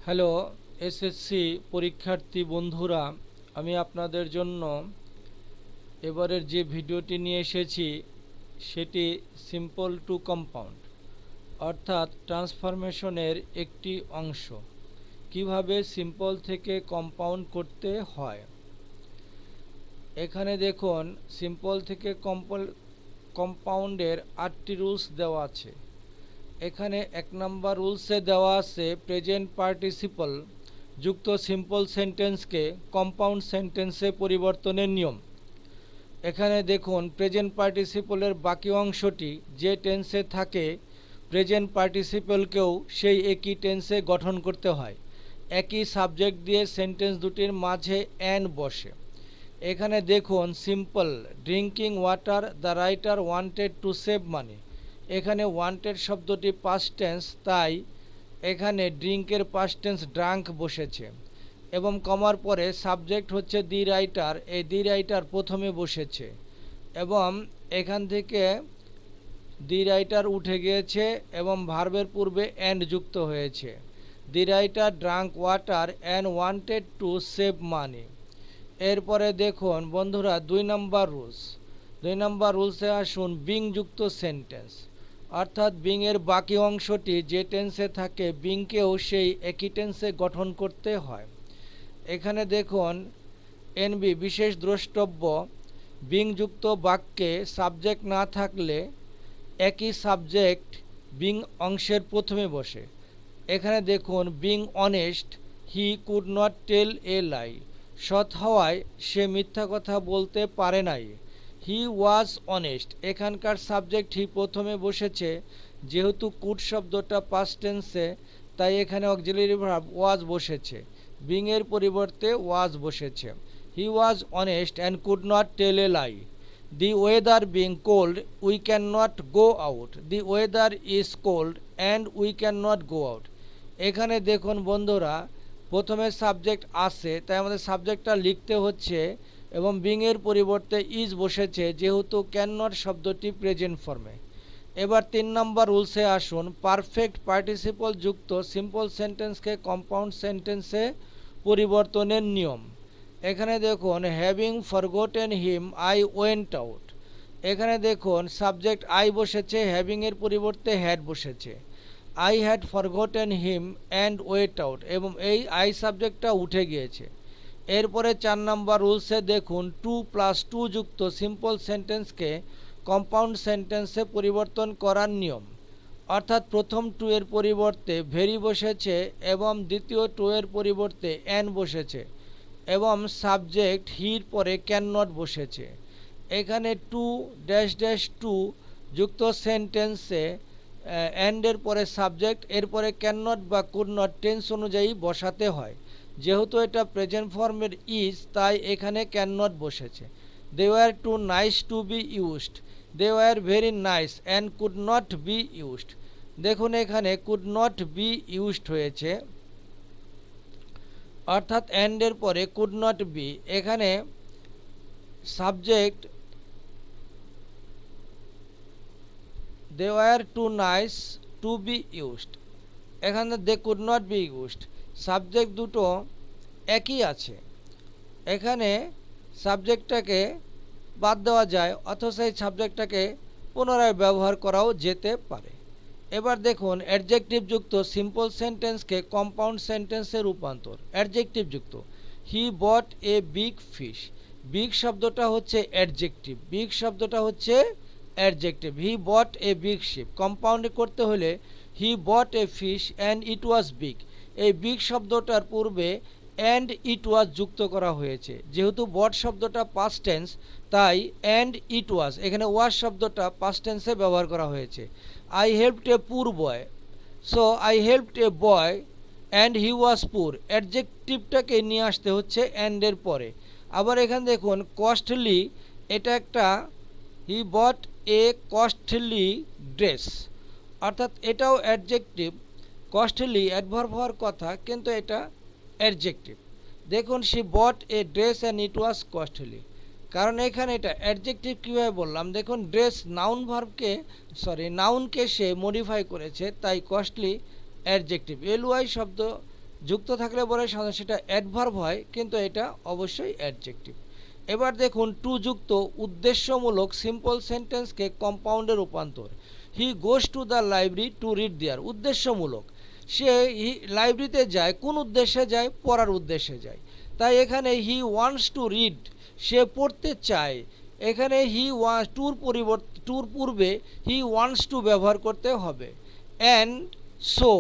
Hello SSC পরীক্ষার্থী বন্ধুরা, আমি আপনাদের জন্য এবারের যে ভিডিওটি নিয়ে এসেছি সেটি সিম্পল টু কম্পাউন্ড অর্থাৎ ট্রান্সফরমেশনের একটি অংশ। কিভাবে সিম্পল থেকে কম্পাউন্ড করতে হয়। এখানে দেখুন সিম্পল থেকে কম্পাউন্ডের 8টি রুলস দেওয়া আছে। এখানে 1 নম্বর রুলসে দেওয়া আছে প্রেজেন্ট পার্টিসিপল যুক্ত সিম্পল সেন্টেন্সকে কম্পাউন্ড সেন্টেন্সে পরিবর্তনের নিয়ম। এখানে দেখুন প্রেজেন্ট পার্টিসিপলের বাকি অংশটি যে টেন্সে থাকে প্রেজেন্ট পার্টিসিপলকেও সেই একই টেন্সে গঠন করতে হয়। একই সাবজেক্ট দিয়ে সেন্টেন্স দুটির মাঝে অ্যান বসে। এখানে দেখুন simple drinking water the writer wanted to save মানি। এখানে ওয়ান্টেড শব্দটি পাস্ট টেন্স, তাই এখানে ড্রিঙ্কের পাস্ট টেন্স ড্রাঙ্ক বসেছে এবং কমার পরে সাবজেক্ট হচ্ছে দি রাইটার। এই দি রাইটার প্রথমে বসেছে এবং এখান থেকে দি রাইটার উঠে গিয়েছে এবং ভার্বের পূর্বে অ্যান্ড যুক্ত হয়েছে। দি writer drunk water and wanted to save মানি। এরপরে দেখুন বন্ধুরা 2 নম্বর রুলসে আসুন বিং যুক্ত সেন্টেন্স, অর্থাৎ বিং এর বাকি অংশটি যে টেন্সে থাকে বিংকেও সেই একই টেন্সে গঠন করতে হয়। এখানে দেখুন এনবি বিশেষ দ্রষ্টব্য, বিং যুক্ত বাক্যে সাবজেক্ট না থাকলে একই সাবজেক্ট বিং অংশের প্রথমে বসে। এখানে দেখুন being honest he could not tell a lie. সৎ হওয়ায় সে মিথ্যা কথা বলতে পারে নাই। হি ওয়াজ অনেস্ট, এখানকার সাবজেক্ট হি প্রথমে বসেছে। যেহেতু কুড শব্দটা পাস্ট টেন্সে তাই এখানে অক্সিলারি ভার্ব ওয়াজ বসেছে, বিং এর পরিবর্তে ওয়াজ বসেছে। He was honest and could not tell a lie. The weather being cold we can not go out. The weather is cold and we can not go out. এখানে দেখুন বন্ধুরা প্রথমে subject আসে তাই আমাদের সাবজেক্টটা লিখতে হচ্ছে এবং বিং এর পরিবর্তে ইজ বসেছে যেহেতু ক্যান নট শব্দটি প্রেজেন্ট ফর্মে। এবার 3 নম্বর রুলসে আসুন পারফেক্ট পার্টিসিপল যুক্ত সিম্পল সেন্টেন্সকে কম্পাউন্ড সেন্টেন্সে পরিবর্তনের নিয়ম। এখানে দেখুন having forgotten him I went out. এখানে দেখুন সাবজেক্ট আই বসেছে, হ্যাভিং এর পরিবর্তে হ্যাড বসেছে। I had forgotten him and wait out এবং এই আই সাবজেক্টটা উঠে গিয়েছে। এরপরে 4 নম্বর রুলসে দেখুন 2+2 যুক্ত সিম্পল সেন্টেন্সকে কম্পাউন্ড সেন্টেন্সে পরিবর্তন করার নিয়ম, অর্থাৎ প্রথম 2 এর পরিবর্তে ভেরি বসেছে এবং দ্বিতীয় 2 এর পরিবর্তে অ্যান বসেছে এবং সাবজেক্ট হির পরে ক্যান নট বসেছে। এখানে 2-2 যুক্ত সেন্টেন্সে অ্যান্ডের পরে সাবজেক্ট এরপরে ক্যান নট বা কুড নট টেন্স অনুযায়ী বসাতে হয়। যেহেতু এটা প্রেজেন্ট ফর্মের ইজ তাই এখানে ক্যান নট বসেছে। They were two nice to be used. They were very nice and could not be used. দেখুন এখানে কুড নট বি ইউজড হয়েছে অর্থাৎ অ্যান্ডের পরে কুড নট বি। এখানে subject they were two nice to be used, এখানে they could not be used. Subject দুটো একই আছে, এখানে সাবজেক্টটাকে বাদ দেওয়া যায় অথচ এই সাবজেক্টটাকে পুনরায় ব্যবহার করাও যেতে পারে। এবার দেখুন অ্যাডজেক্টিভ যুক্ত সিম্পল সেন্টেন্সকে কম্পাউন্ড সেন্টেন্সে রূপান্তর। অ্যাডজেক্টিভ যুক্ত he bought a big fish. Big শব্দটা হচ্ছে অ্যাডজেক্টিভ, বিগ শব্দটা হচ্ছে adjective. He bought a big ship কম্পাউন্ডে করতে হলে he bought a fish and it was big. এই বিগ শব্দটার পূর্বে অ্যান্ড ইট ওয়াজ যুক্ত করা হয়েছে। যেহেতু বট শব্দটা পাস্ট টেন্স তাই অ্যান্ড ইট ওয়াজ এখানে ওয়াজ শব্দটা পাস্ট টেন্সে ব্যবহার করা হয়েছে। I helped a poor boy, so I helped a boy and he was poor. অ্যাডজেক্টিভটাকে নিয়ে আসতে হচ্ছে অ্যান্ডের পরে। আবার এখানে দেখুন কস্টলি, এটা একটা হি বট এ কস্টলি ড্রেস, অর্থাৎ এটাও অ্যাডজেক্টিভ। কস্টলি অ্যাডভার্ব হওয়ার কথা কিন্তু এটা অ্যাডজেক্টিভ। দেখুন she bought a dress and it was costly, কারণ এখানে এটা অ্যাডজেক্টিভ। কীভাবে বললাম দেখুন ড্রেস নাউনকে সে মডিফাই করেছে তাই কস্টলি অ্যাডজেক্টিভ। এলওয়াই শব্দ যুক্ত থাকলে পরে সাধারণত সেটা অ্যাডভার্ব হয়, কিন্তু এটা অবশ্যই অ্যাডজেক্টিভ। এবার দেখুন টু যুক্ত উদ্দেশ্যমূলক সিম্পল সেন্টেন্সকে কম্পাউন্ডে রূপান্তর। He goes to the library to read there, উদ্দেশ্যমূলক। সে লাইব্রেরিতে যায়, কোন উদ্দেশ্যে যায়? পড়ার উদ্দেশ্যে যায়। তাই এখানে হি ওয়ান্টস টু রিড, সে পড়তে চায়। এখানে হি টুর পূর্বে হি ওয়ান্টস টু ব্যবহার করতে হবে। And so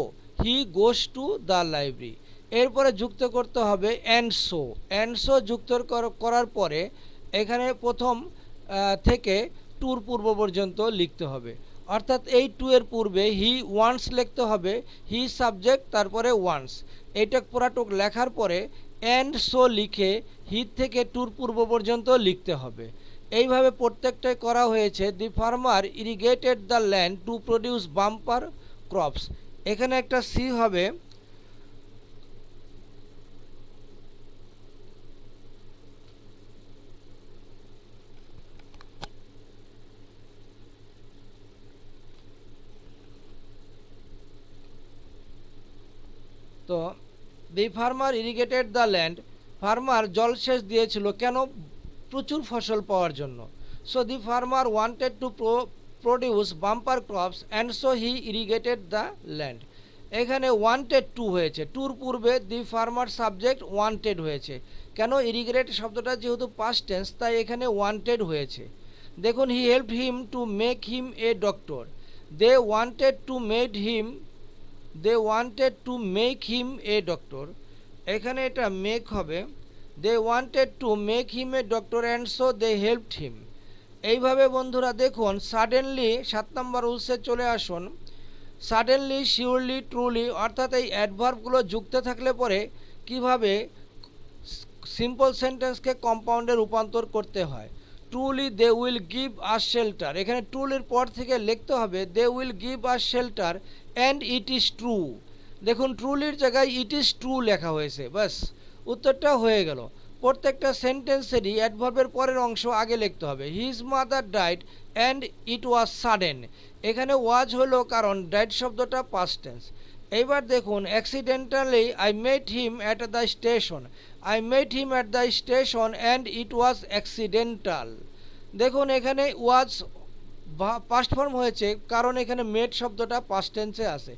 he goes to the library, এরপরে যুক্ত করতে হবে অ্যান্ড সো। অ্যান্ড সো যুক্ত করার পরে এখানে প্রথম থেকে টুর পূর্ব পর্যন্ত লিখতে হবে। অর্থাৎ এই টু এর পূর্বে হি ওয়ান্টস লিখতে হবে, হি সাবজেক্ট, তারপরে ওয়ান্টস। এইটা পুরাটুক লেখার পরে অ্যান্ড সো লিখে হি থেকে টুর পূর্ব পর্যন্ত লিখতে হবে। এইভাবে প্রত্যেকটাই করা হয়েছে। The farmer irrigated the land to produce bumper crops, এখানে একটা সি হবে। তো the farmer irrigated the land, farmer জলসেচ দিয়েছিল কেন? প্রচুর ফসল পাওয়ার জন্য। So the farmer wanted to produce bumper crops and so he irrigated the land. এখানে ওয়ান্টেড টু হয়েছে, টুর পূর্বে দি ফার্মার সাবজেক্ট ওয়ান্টেড হয়েছে। কেন? ইরিগেটেড শব্দটা যেহেতু পাস্ট টেন্স, তাই এখানে ওয়ান্টেড হয়েছে। দেখুন he helped him to make him a doctor, they wanted to make him a doctor, এখানে এটা মেক হবে। They wanted to make him a doctor and so they helped him. এইভাবে বন্ধুরা দেখুন সাডেনলি 7 নম্বর রুলসে চলে আসুন। সাডেনলি, শিওরলি, ট্রুলি, অর্থাৎ এই অ্যাডভার্বগুলো যুক্ত থাকলে পরে কিভাবে সিম্পল সেন্টেন্সকে কম্পাউন্ডে রূপান্তর করতে হয়। Truly they will give us shelter, এখানে ট্রুলির পর থেকে লিখতে হবে they will give us shelter and it is true. দেখুন ট্রুলির জায়গায় ইট ইজ ট্রু লেখা হয়েছে, বাস উত্তরটা হয়ে গেল। প্রত্যেকটা সেন্টেন্সেরই অ্যাডভার্বের পরের অংশ আগে লিখতে হবে। His mother died and it was sudden, এখানে ওয়াজ হলো কারণ ডাইড শব্দটা পাস্ট টেন্স। এইবার দেখুন accidentally I met him at the station, I met him at the station and it was accidental. দেখুন এখানে ওয়াজ পাস্ট ফর্ম হয়েছে কারণ এখানে মেট শব্দটা পাস্ট টেন্সে আছে।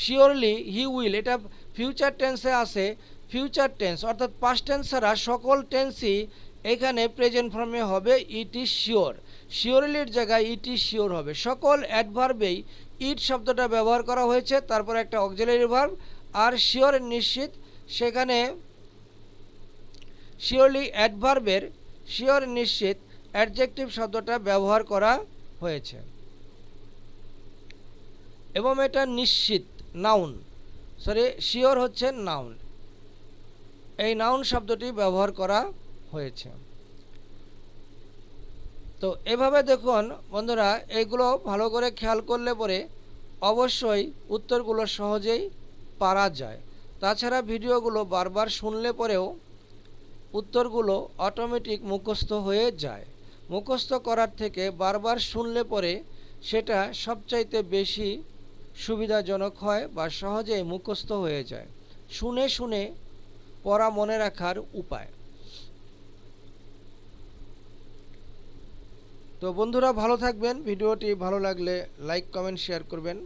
শিওরলি হি উইল, এটা ফিউচার টেন্সে আছে। ফিউচার টেন্স অর্থাৎ পাস্ট টেন্স ছাড়া সকল টেন্সই এখানে প্রেজেন্ট ফর্মে হবে ইট ইজ শিওর। শিওরলির জায়গায় ইট ইজ শিওর হবে। সকল অ্যাডভার্বেই ইট শব্দটা ব্যবহার করা হয়েছে, তারপর একটা অক্সিলারি ভার্ব। আর শিওর নিশ্চিত, সেখানে শিওরলি অ্যাডভার্বের শিওর নিশ্চিত অ্যাডজেক্টিভ শব্দটা ব্যবহার করা হয়েছে এবং এটা নিশ্চিত নাউন, শিওর হচ্ছে নাউন, এই নাউন শব্দটি ব্যবহার করা হয়েছে। তো এভাবে দেখুন বন্ধুরা, এইগুলো ভালো করে খেয়াল করলে পরে অবশ্যই উত্তরগুলো সহজেই পারা যায়। তাছাড়া ভিডিওগুলো বারবার শুনলে পরেও উত্তরগুলো অটোমেটিক মুখস্থ হয়ে যায়। মুখস্থ করার থেকে বারবার শুনলে পরে সেটা সবচাইতে বেশি সুবিধাজনক হয় বা সহজেই মুখস্থ হয়ে যায়। শুনে শুনে পড়া মনে রাখার উপায়। তো বন্ধুরা ভালো থাকবেন। ভিডিওটি ভালো লাগলে লাইক, কমেন্ট, শেয়ার করবেন।